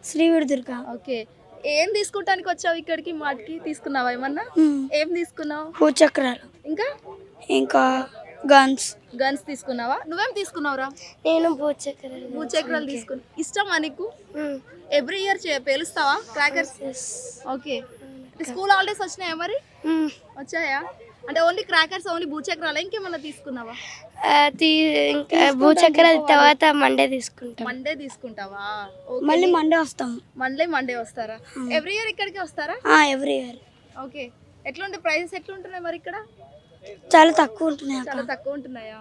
శ్రీవిడి Durga. Okay, ఏం తీసుకుంటానికి వచ్చావు ఇక్కడికి? మాటికి తీసుకున్నావా ఏమన్నా? ఏం తీసుకున్నావు? భూచక్రాలు ఇంకా ఇంకా గన్స్. గన్స్ తీసుకున్నావా? నువ్వేం తీసుకున్నావురా? నేను భూచక్రాలు తీసుకున్నా. ఇష్టమా నీకు? ఎవ్రీ ఇయర్ పేలుస్తావా క్రాకర్స్? ఓకే, స్కూల్ హాలిడేస్ వచ్చినాయా మరి? వచ్చాయా? అంటే ఓన్లీ క్రాకర్స్, ఓన్లీ భూచక్రాలు, ఇంకేమన్నా తీసుకున్నావా? భూచక్రాల తర్వాత మండే తీసుకుంటాం. మండే తీసుకుంటావా? మళ్ళీ మండే వస్తాం. మండే వస్తారా? ఎవ్రీ ఇయర్ ఇక్కడికి వస్తారా? Every year. ఓకే, ఎట్లుంటే ప్రైసెస్ ఎట్లుంటున్నాయి మరి ఇక్కడ? చాలా తక్కువ ఉంటున్నాయి. చాలా తక్కువ ఉంటున్నాయా?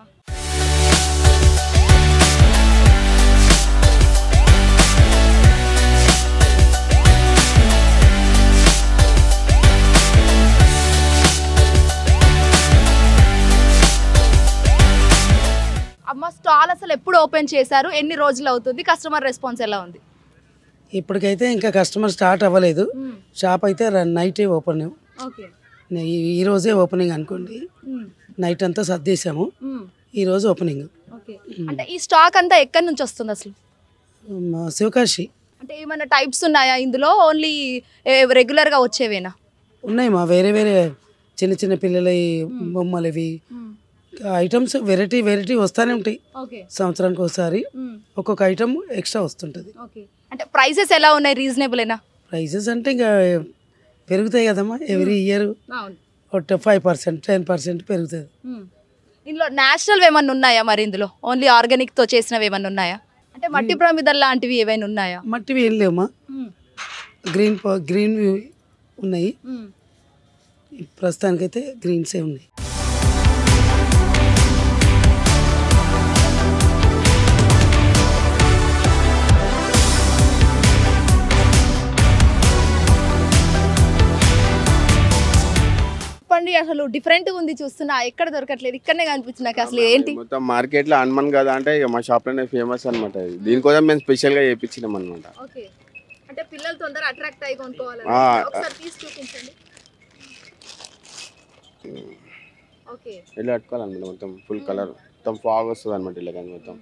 అమ్మ, స్టాల్ అసలు ఎప్పుడు ఓపెన్ చేశారు? ఎన్ని రోజులు అవుతుంది? కస్టమర్ రెస్పాన్స్ ఎలా ఉంది? ఇప్పటికైతే ఇంకా కస్టమర్ స్టార్ట్ అవ్వలేదు. షాప్ అయితే నైటే ఓపెన్. ఓకే, ఈ రోజే ఓపెనింగ్ అనుకోండి. నైట్ అంతా సర్దేశాము, ఈ రోజు ఓపెనింగ్. ఓకే, అంటే ఈ స్టాక్ అంతా ఎక్కడి నుంచి వస్తుంది అసలు? శివకాశి. అంటే ఏమైనా టైప్స్ ఉన్నాయా ఇందులో? ఓన్లీ రెగ్యులర్గా వచ్చేవేనా? ఉన్నాయి మా వేరే వేరే చిన్న చిన్న పిల్లల బొమ్మలు, ఐటమ్స్ వెరైటీ వస్తూనే ఉంటాయి. సంవత్సరానికి ఒకసారి ఒక్కొక్క ఐటమ్ ఎక్స్ట్రా వస్తుంటుంది. అంటే ప్రైసెస్ ఎలా ఉన్నాయి? రీజనబుల్? ప్రైసెస్ అంటే ఇంకా పెరుగుతాయి కదమ్మా, ఎవ్రీ ఇయర్ 5%, 10% పెరుగుతుంది. ఇందులో నేచురల్ ఏమన్నా ఉన్నాయా మరి? ఇందులో ఓన్లీ ఆర్గానిక్ తో చేసినవి ఏమన్నా ఉన్నాయా? అంటే మట్టి ప్రమిదలు లాంటివి ఏమైనా ఉన్నాయా? మట్టివి ఏం లేవమ్మా, గ్రీన్ ఉన్నాయి. ప్రస్తుతానికైతే గ్రీన్సే ఉన్నాయి. అసలు డిఫరెంట్ ఉంది, చూస్తున్నా ఎక్కడ దొరకట్లేదు, ఇక్కడనే కనిపించింది నాకు. అసలు ఏంటి మొత్తం మార్కెట్ లో హనుమాన్ కదా అంటే మా షాప్ లోనే ఫేమస్ అనమాట. దీనికోసం మేము స్పెషల్ గా చేయించినాం అనమాట. ఓకే, అంటే పిల్లలు తొందరగా అట్రాక్ట్ అయ్యి కొనుక్కోవాలి. ఒకసారి తీసి చూపించండి. ఓకే, ఇలా కట్టుకోవాలన్నమాట. మొత్తం ఫుల్ కలర్, మొత్తం ఫాగ్ వస్తుంది అనమాట. ఇలా కానీ మొత్తం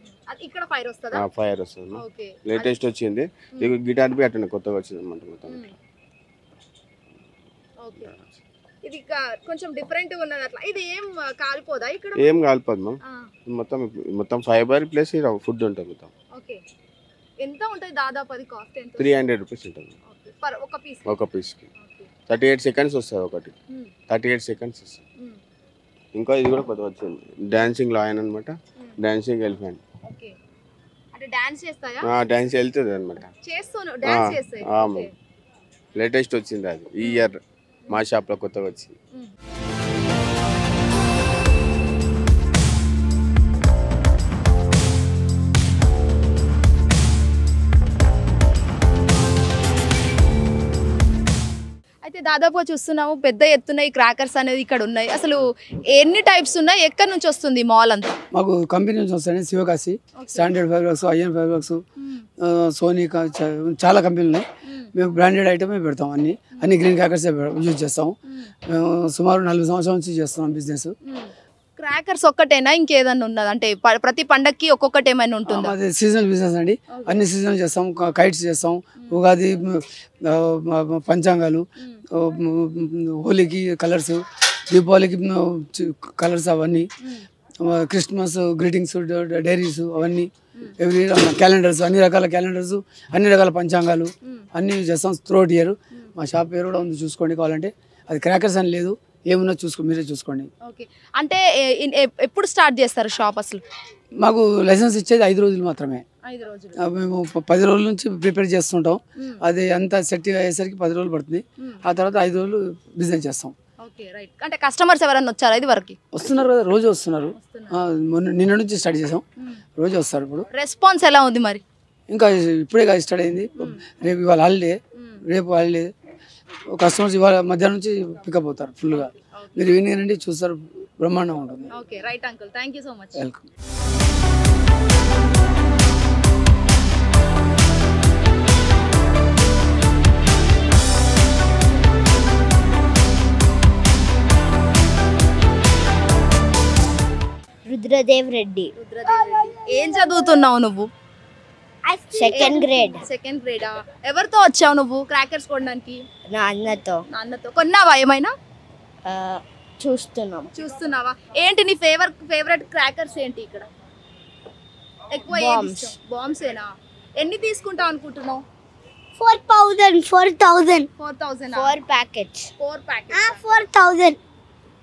ఇక్కడ ఫైర్ వస్తుందా? ఫైర్ వస్తుంది. లేటెస్ట్ వచ్చింది. గిటార్ బి అట్లా కొత్తగా వచ్చింది అనమాట మొత్తం. ఓకే, ఇది కొంచెం డిఫరెంట్ ఉన్నది. అట్లా ఇది ఏం కాలిపోదా ఇక్కడ? ఏం కాలిపోదు మ్యామ్. మొత్తం ఫైబర్ ప్లస్ ఫుడ్ ఉంటుంది మొత్తం. ఓకే, ఎంత ఉంటుంది దాదాపు? అది కాస్ట్ ఎంత? 300 రూపీస్ ఉంటుంది ఒక పీస్ కి. 38 సెకండ్స్ వస్తుంది ఒకటి. 38 సెకండ్స్ వస్తుంది. ఇంకా ఇది కూడా కొత్త వచ్చింది, డాన్సింగ్ లయన్ అనమాట. Dancing elephant. ఓకే, అంటే డాన్స్ చేస్తాయా? డాన్స్ వెళ్తుంది అనమాట. డాన్స్ చేస్తాయి. లేటెస్ట్ వచ్చింది అది ఈ ఇయర్ మా షాప్ లో కొత్తగా వచ్చింది. అయితే దాదాపుగా చూస్తున్నాము పెద్ద ఎత్తున ఈ క్రాకర్స్ అనేది ఇక్కడ ఉన్నాయి. అసలు ఎన్ని టైప్స్ ఉన్నాయి? ఎక్కడి నుంచి వస్తుంది మాల్ అంతా? మాకు కంపెనీ నుంచి వస్తాయి. Sivakasi, standard fibre works, IN fibre works, Sony, చాలా కంపెనీలు ఉన్నాయి. మేము బ్రాండెడ్ ఐటమే పెడతాం. అన్ని గ్రీన్ క్రాకర్స్ యూజ్ చేస్తాం. మేము సుమారు 40 సంవత్సరాల నుంచి చేస్తున్నాం బిజినెస్. క్రాకర్స్ ఒక్కటేనా, ఇంకేదన్నా ఉన్నది? అంటే ప్రతి పండక్కి ఒక్కొక్కటి ఏమైనా ఉంటుంది? అది సీజనల్ బిజినెస్ అండి. అన్ని సీజనల్ చేస్తాం. కైట్స్ చేస్తాం, ఉగాది, పంచాంగాలు, హోలీకి కలర్స్, దీపావళికి కలర్స్, అవన్నీ క్రిస్మస్ గ్రీటింగ్స్, డైరీస్, అవన్నీ ఎవ్రీ క్యాలెండర్స్, అన్ని రకాల క్యాలెండర్స్, అన్ని రకాల పంచాంగాలు అన్నీ చేస్తాం త్రూఅవుట్ ఇయర్. మా షాప్ పేరు కూడా ఉంది, చూసుకోండి కావాలంటే. అది క్రాకర్స్ అని లేదు, ఏమున్నా మీరే చూసుకోండి. ఓకే, అంటే ఎప్పుడు స్టార్ట్ చేస్తారు షాప్? అసలు మాకు లైసెన్స్ ఇచ్చేది 5 రోజులు మాత్రమే. 5 రోజులు. మేము 10 రోజుల నుంచి ప్రిపేర్ చేస్తుంటాం. అది అంతా సెట్ అయ్యేసరికి 10 రోజులు పడుతుంది. ఆ తర్వాత 5 రోజులు బిజినెస్ చేస్తాం. Okay, right. అంటే కస్టమర్స్ ఎవరైనా వచ్చారా ఇది వరకు? వస్తున్నారు కదా, రోజు వస్తున్నారు. నిన్న నుంచి స్టార్ట్ చేసాం, రోజు వస్తారు. ఇప్పుడు రెస్పాన్స్ ఎలా ఉంది మరి? ఇంకా ఇప్పుడే స్టార్ట్ అయింది. రేపు ఇవాళ హాలిడే, రేపు హాలిడే. కస్టమర్స్ ఇవాళ మధ్యాహ్నం నుంచి పికప్ అవుతారు ఫుల్గా. మీరు ఈవినింగ్ రండి, చూస్తారు, బ్రహ్మాండంగా ఉంటుంది. Okay, right uncle, thank you so much. Welcome. Rudradev Reddy. ఏం చదువుతున్నావు నువ్వు? Second grade. సెకండ్ గ్రేడా? ఎవరితో వచ్చావు నువ్వు క్రాకర్స్ కొనడానికి? నా అన్నతో. నాన్నతో. కొన్నావా ఏమైనా? చూస్తున్నావా? ఏంటి నీ ఫేవరెట్ క్రాకర్స్ ఏంటి ఇక్కడ? ఎక్కువ బాంబ్స్ ఏనా? ఎన్ని తీసుకుంటావు అనుకుంటున్నావు? 4,000. 4,000 ప్యాకెట్స్. 4 ప్యాకెట్స్. 4,000.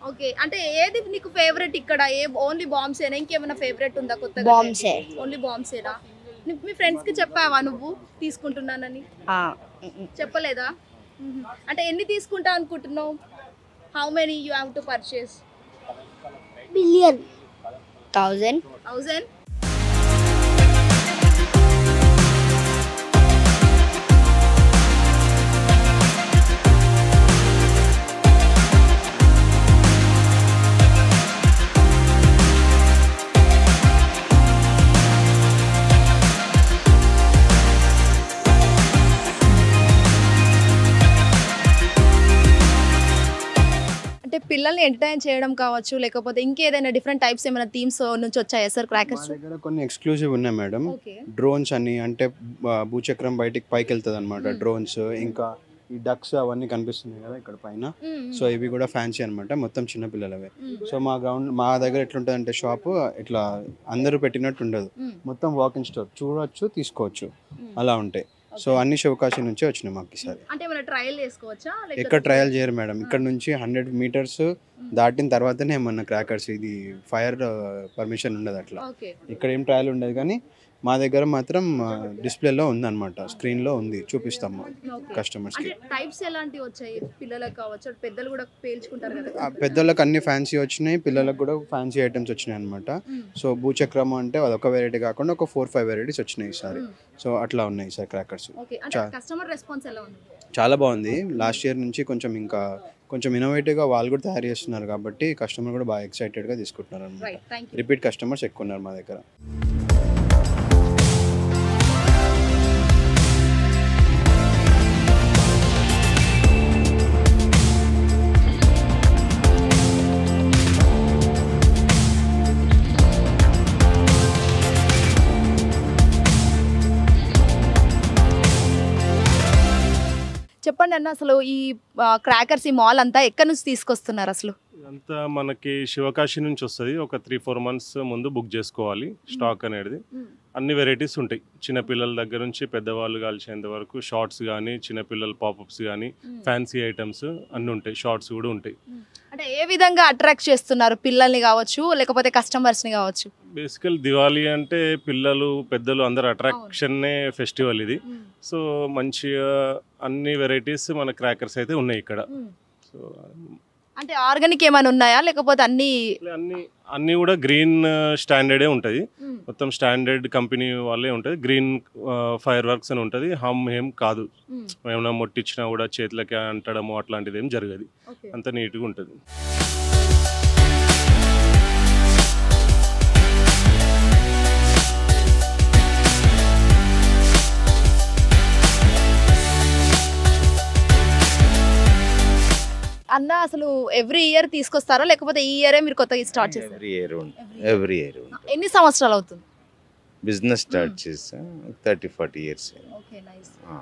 ఓకే, అంటే ఏది నీకు ఫేవరెట్ ఇక్కడ? ఓన్లీ బాంబ్స్ ఏనా? ఇంకేమైనా ఫేవరెట్ ఉందా కొత్తగా? బాంబ్సే. ఓన్లీ బాంబ్స్ ఏనా? మీ ఫ్రెండ్స్ కి చెప్పావా నువ్వు తీసుకుంటున్నానని? చెప్పలేదా? అంటే ఎన్ని తీసుకుంటా అనుకుంటున్నావు? How many you have to purchase? Billion. 1,000. అంటే పిల్లల్ని ఎంటర్టైన్ చేయడం కావచ్చు, లేకపోతే ఇంకేదైనా డిఫరెంట్ టైప్స్ ఏమైనా థీమ్స్ నుంచి వచ్చాయా సార్ క్రాకర్స్? మా దగ్గర కొన్ని ఎక్స్క్లూజివ్ ఉన్నాయి మేడం. ఓకే. డ్రోన్స్ అని, అంటే భూచక్రం బయటికి పైకి వెళ్తుంది అనమాట. డ్రోన్స్, ఇంకా ఈ డక్స్ అవన్నీ కనిపిస్తున్నాయి కదా ఇక్కడ పైన. సో ఇవి కూడా ఫ్యాన్సీ అనమాట, మొత్తం చిన్న పిల్లలవే. సో మా దగ్గర ఎట్లుంటుంది అంటే షాప్ ఇట్లా అందరూ పెట్టినట్టు ఉండదు, మొత్తం వాకింగ్ స్టోర్, చూడొచ్చు, తీసుకోవచ్చు, అలా ఉంటాయి. సో అన్ని శివకాశి నుంచే వచ్చినాయి మాకు ఈసారి. అంటే ఏమైనా ట్రయల్ చేసుకోవచ్చా? ఎక్కడ ట్రయల్ చేయరు మేడం, ఇక్కడ నుంచి 100 మీటర్స్ దాటిన తర్వాతనే ఏమన్నా క్రాకర్స్, ఇది ఫైర్ పర్మిషన్ ఉండదు అట్లా. ఇక్కడ ఏం ట్రయల్ ఉండదు, కానీ మా దగ్గర మాత్రం డిస్ప్లేలో ఉందన్నమాట, స్క్రీన్లో ఉంది, చూపిస్తాము కస్టమర్స్కి. టైప్స్ ఎలాంటివి వచ్చాయి? పిల్లలకు కావచ్చు, పెద్దలు కూడా పేల్చుకుంటారు కదా? పెద్దలకు అన్ని ఫ్యాన్సీ వచ్చినాయి, పిల్లలకు కూడా ఫ్యాన్సీ ఐటమ్స్ వచ్చినాయి అనమాట. సో భూచక్రము అంటే అదొక వెరైటీ కాకుండా ఒక 4-5 వెరైటీస్ వచ్చినాయి ఈసారి. సో అట్లా ఉన్నాయి సార్ క్రాకర్స్. కస్టమర్ రెస్పాన్స్ ఎలా ఉంది? చాలా బాగుంది. లాస్ట్ ఇయర్ నుంచి కొంచెం ఇన్నోవేటివ్గా వాళ్ళు కూడా తయారు చేస్తున్నారు కాబట్టి కస్టమర్ కూడా బాగా ఎక్సైటెడ్గా తీసుకుంటున్నారు అనమాట. రిపీట్ కస్టమర్స్ ఎక్కువ ఉన్నారు మా దగ్గర. చెప్పండి అన్న, అసలు ఈ క్రాకర్స్, ఈ మాల్ అంతా ఎక్కడి నుంచి తీసుకొస్తున్నారు అసలు? అంతా మనకి శివకాశి నుంచి వస్తుంది. ఒక 3-4 మంత్స్ ముందు బుక్ చేసుకోవాలి స్టాక్ అనేది. అన్ని వెరైటీస్ ఉంటాయి, చిన్నపిల్లల దగ్గర నుంచి పెద్దవాళ్ళు కాల్చేంత వరకు. షార్ట్స్ కానీ, చిన్నపిల్లల పాపప్స్ కానీ, ఫ్యాన్సీ ఐటమ్స్ అన్నీ ఉంటాయి, షార్ట్స్ కూడా ఉంటాయి. అంటే ఏ విధంగా అట్రాక్ట్ చేస్తున్నారు పిల్లల్ని కావచ్చు, లేకపోతే కస్టమర్స్ని కావచ్చు? బేసికల్ దివాళీ అంటే పిల్లలు పెద్దలు అందరు అట్రాక్షన్నే ఫెస్టివల్ ఇది. సో మంచిగా అన్ని వెరైటీస్ మన క్రాకర్స్ అయితే ఉన్నాయి ఇక్కడ. సో అంటే ఆర్గానిక్ ఏమైనా ఉన్నాయా, లేకపోతే అన్నీ కూడా గ్రీన్ స్టాండర్డే ఉంటుంది, మొత్తం స్టాండర్డ్ కంపెనీ వాళ్ళే ఉంటుంది. గ్రీన్ ఫైర్ వర్క్స్ అని ఉంటుంది, ఏం కాదు, ఏమైనా మొట్టిచ్చినా కూడా చేతులకి అంటడము అట్లాంటిది ఏం జరగదు, అంత నీట్గా ఉంటుంది. అన్న అసలు ఎవ్రీ ఇయర్ తీసుకొస్తారా, లేకపోతే ఈ ఇయరే మీరు కొత్తగా స్టార్ట్ చేస్తారా? Every year. ఎన్ని సంవత్సరాలు అవుతుంది బిజినెస్ స్టార్ట్ చేసా? 30-40 years.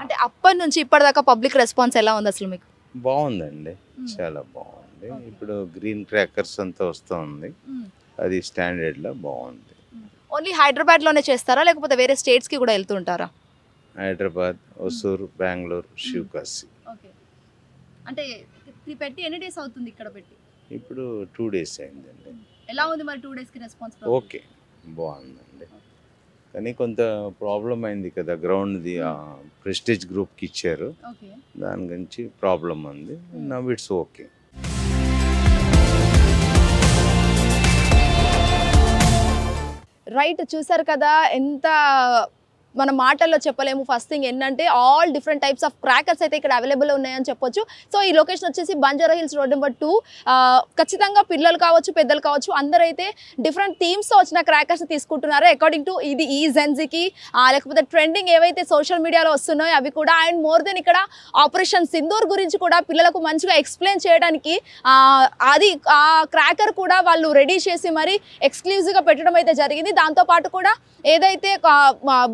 అంటే అప్పటి నుంచి ఇప్పటిదాకా పబ్లిక్ రెస్పాన్స్ ఎలా ఉంది అసలు మీకు? బాగుందండి, చాలా బాగుంది. ఇప్పుడు గ్రీన్ క్రాకర్స్ అంతా వస్తుంది, అది స్టాండర్డ్ లో బాగుంది. ఓన్లీ హైదరాబాద్ లోనే చేస్తారా, లేకపోతే వేరే స్టేట్స్ కి కూడా వెళ్తుంటారా? హైదరాబాద్, హొసూరు, బెంగళూరు, శివకాశి. అంటే పెట్టి ఎన్ని డేస్ అవుతుంది ఇక్కడ పెట్టి? ఇప్పుడు 2 days అయిందండి. ఎలా ఉంది మరి 2 days కి రెస్పాన్స్? ఓకే, బాగుందండి. కానీ కొంత ప్రాబ్లం అయింది కదా, గ్రౌండ్ది ప్రెస్టీజ్ గ్రూప్కి ఇచ్చారు, దాని గురించి ప్రాబ్లం ఉంది. Now it's okay. రైట్, చూసారు కదా ఎంత మన మాటల్లో చెప్పలేము. ఫస్ట్ థింగ్ ఏంటంటే all different types of crackers అయితే ఇక్కడ అవైలబుల్ ఉన్నాయని చెప్పొచ్చు. సో ఈ లొకేషన్ వచ్చేసి బంజారా హిల్స్ రోడ్ నెంబర్ 2. ఖచ్చితంగా పిల్లలు కావచ్చు, పెద్దలు కావచ్చు, అందరైతే డిఫరెంట్ థీమ్స్తో వచ్చిన క్రాకర్స్ తీసుకుంటున్నారు అకార్డింగ్ టు ఇది ఈ జెన్జీకి, లేకపోతే ట్రెండింగ్ ఏవైతే సోషల్ మీడియాలో వస్తున్నాయో అవి కూడా. అండ్ మోర్ దెన్ ఇక్కడ ఆపరేషన్ సింధూర్ గురించి కూడా పిల్లలకు మంచిగా ఎక్స్ప్లెయిన్ చేయడానికి అది ఆ క్రాకర్ కూడా వాళ్ళు రెడీ చేసి మరి ఎక్స్క్లూజివ్గా పెట్టడం అయితే జరిగింది. దాంతోపాటు కూడా ఏదైతే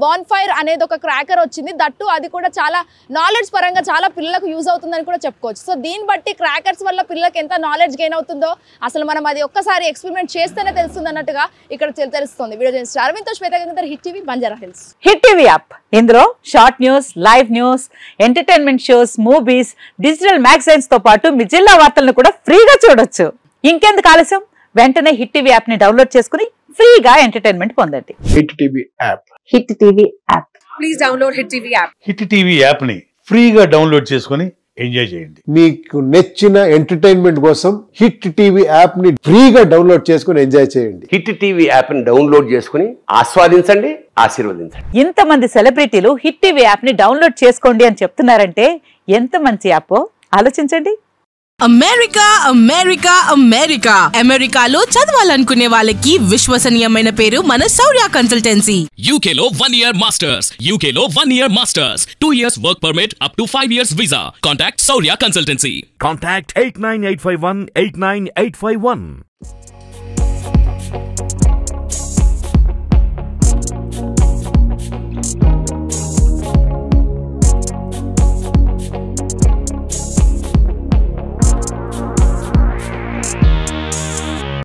బాన్ ఫైర్ అనేది ఒక క్రాకర్ వచ్చింది. దట్టు అది కూడా చాలా నాలెడ్జ్ పరంగా చాలా పిల్లలకు యూజ్ అవుతుందని కూడా చెప్పుకోవచ్చు. సో దీన్ని బట్టి క్రాకర్స్ వల్ల పిల్లలకు ఎంత నాలెడ్జ్ గెయిన్ అవుతుందో అసలు మనం అది ఒక్కసారి ఎక్స్పెరిమెంట్ చేస్తేనే తెలుస్తుంది అన్నట్టుగా ఇక్కడ తెలుస్తుంది. వీడియో జర్నలిస్ట్ అరవింద్తో Shweta Gangadhar, hit TV, Banjara Hills. Hit TV app, ఇందులో short news, live news, entertainment shows, movies, digital magazines తో పాటు మీ జిల్లా వార్తలను కూడా ఫ్రీగా చూడొచ్చు. ఇంకెందుకు ఆలస్యం, వెంటనే హిట్ టీవీ యాప్ ని డౌన్లోడ్ చేసుకుని ఫ్రీగా ఎంటర్టైన్మెంట్ పొందండి. Hit TV app. Hit TV app. Please download hit TV app. Hit TV app ని ఫ్రీగా డౌన్లోడ్ చేసుకుని ఎంజాయ్ చేయండి. మీకు నచ్చిన ఎంటర్టైన్మెంట్ కోసం హిట్ టీవీ యాప్ ని ఫ్రీగా డౌన్లోడ్ చేసుకుని ఎంజాయ్ చేయండి. హిట్ టీవీ యాప్ ని డౌన్లోడ్ చేసుకుని ఆస్వాదించండి, ఆశీర్వదించండి. ఇంతమంది సెలబ్రిటీలు హిట్ టీవీ యాప్ ని డౌన్లోడ్ చేసుకోండి అని చెప్తున్నారంటే ఎంత మంచి యాప్ ఆలోచించండి. అమెరికా అమెరికా అమెరికా అమెరికాలో చదవాలనుకునే వాళ్ళకి విశ్వసనీయమైన పేరు మన శౌర్య కన్సల్టెన్సీ. యూకేలో 1 year మాస్టర్స్, యూకేలో 1 year masters, 2 years work permit, up to 5 years visa. Contact Shaurya consultancy. Contact 89851 89851.